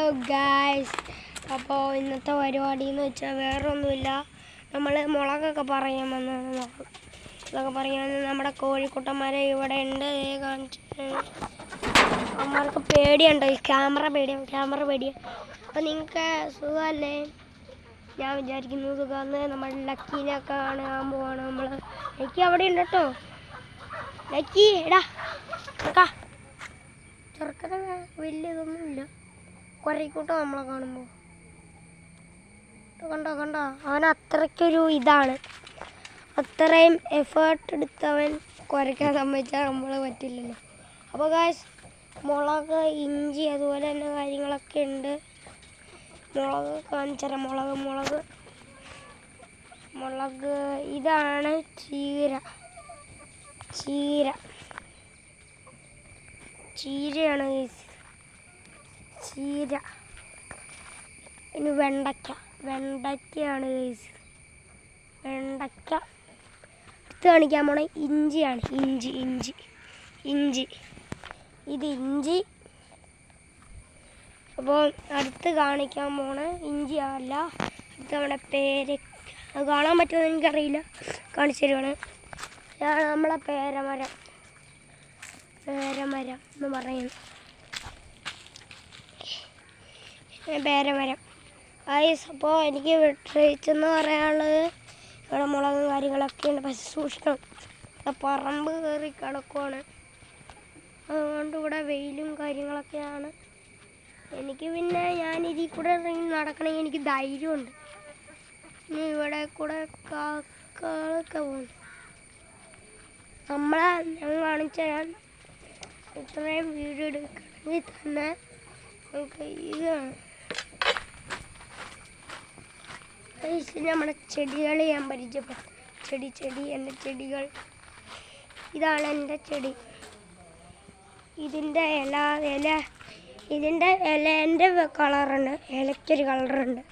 Hello guys, അപ്പോൾ ഇന്നത്തെ പരിപാടി എന്ന് വെച്ചാൽ വേറൊന്നുമില്ല. നമ്മൾ മുളകൊക്കെ പറയാൻ വന്നത് ഇതൊക്കെ പറയാൻ നമ്മുടെ കോഴിക്കുട്ടന്മാരെ ഇവിടെ ഉണ്ട്. കാണിച്ചിട്ട് അമ്മമാർക്ക് പേടിയുണ്ടോ? ഈ ക്യാമറ പേടിയാണ്. അപ്പോൾ നിങ്ങൾക്ക് സുഖമല്ലേ? ഞാൻ വിചാരിക്കുന്നു സുഖമെന്ന്. നമ്മൾ ലക്കീനൊക്കെ കാണാൻ പോവാണ്. നമ്മൾ ലക്കി അവിടെ ഉണ്ട് കേട്ടോ. ലക്കി എടാ ചെറുക്കനെ വലിയതൊന്നുമില്ല. കുറേക്കൂട്ടം നമ്മളെ കാണുമ്പോൾ കണ്ടോ അവൻ അത്രയ്ക്കൊരു ഇതാണ്. അത്രയും എഫേർട്ട് എടുത്തവൻ കുരയ്ക്കാൻ സമ്മതിച്ചാൽ നമ്മൾ പറ്റില്ലല്ലോ. അപ്പോൾ ഗായ്സ്, മുളക്, ഇഞ്ചി, അതുപോലെ തന്നെ കാര്യങ്ങളൊക്കെ ഉണ്ട്. മുളക് കാണിച്ചറ മുളക് ഇതാണ് ചീരയാണ് ഗൈസ്. ചീര. ഇനി വെണ്ടയ്ക്കയാണ് ഗൈസ്. വെണ്ടയ്ക്ക. അടുത്ത് കാണിക്കാൻ പോണേ ഇഞ്ചിയാണ്. ഇഞ്ചി ഇത് ഇഞ്ചി. അപ്പോൾ അടുത്ത് കാണിക്കാൻ പോണേ ഇഞ്ചി അല്ല, അടുത്ത് നമ്മുടെ അത് കാണാൻ പറ്റുമെന്ന് എനിക്കറിയില്ല. കാണിച്ചു തരുവാണ്. ഇതാണ് നമ്മളെ പേരമരം എന്ന് പറയുന്നത്. പേരമരം ഗൈസ്. അപ്പോൾ എനിക്ക് വിട്ടേച്ചെന്ന് പറയാനുള്ളത് ഇവിടെ മുളകും കാര്യങ്ങളൊക്കെ ഉണ്ട്. പക്ഷെ സൂക്ഷിക്കണം, പറമ്പ് കയറി കിടക്കുവാണ്. അതുകൊണ്ട് ഇവിടെ വെയിലും കാര്യങ്ങളൊക്കെയാണ്. എനിക്ക് പിന്നെ ഞാൻ ഇതിൽ കൂടെ നടക്കണമെങ്കിൽ എനിക്ക് ധൈര്യമുണ്ട്. ഇനി ഇവിടെ കൂടെ കാക്കകളൊക്കെ പോകുന്നു. ഞാൻ കാണിച്ചു തരാൻ. ഇത്രയും വീഡിയോ എടുക്കണമെങ്കിൽ തന്നെ നമുക്ക് ഇതാണ്. നമ്മുടെ ചെടികൾ ഞാൻ പരിചയപ്പെട്ടു. എൻ്റെ ചെടികൾ. ഇതാണ് എൻ്റെ ചെടി. ഇതിൻ്റെ ഇലേൻ്റെ കളറുണ്ട്. ഇലയ്ക്കൊരു കളറുണ്ട്.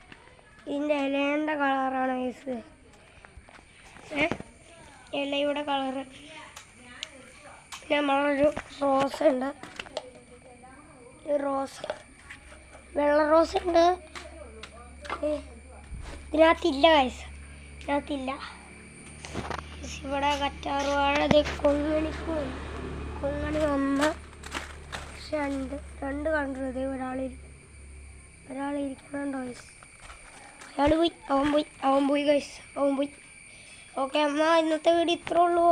ഇതിൻ്റെ ഇലേൻ്റെ കളറാണ് ഗൈസ്. ഇലയുടെ കളറ്. പിന്നെ നമ്മളൊരു റോസ് ഉണ്ട്. വെള്ള റോസ് ഉണ്ട്. ഇതിനകത്തില്ല ഗൈസ്, ഇവിടെ കറ്റാർവാഴ. കൊങ്ങണി 1 2 കണ്ടത്. ഒരാളിരിക്കണുണ്ടോ ഗൈസ്? അവൻ പോയി ഗൈസ്. ഓക്കെ, എന്നാൽ ഇന്നത്തെ വീഡിയോ ഇത്രേ ഉള്ളൂ.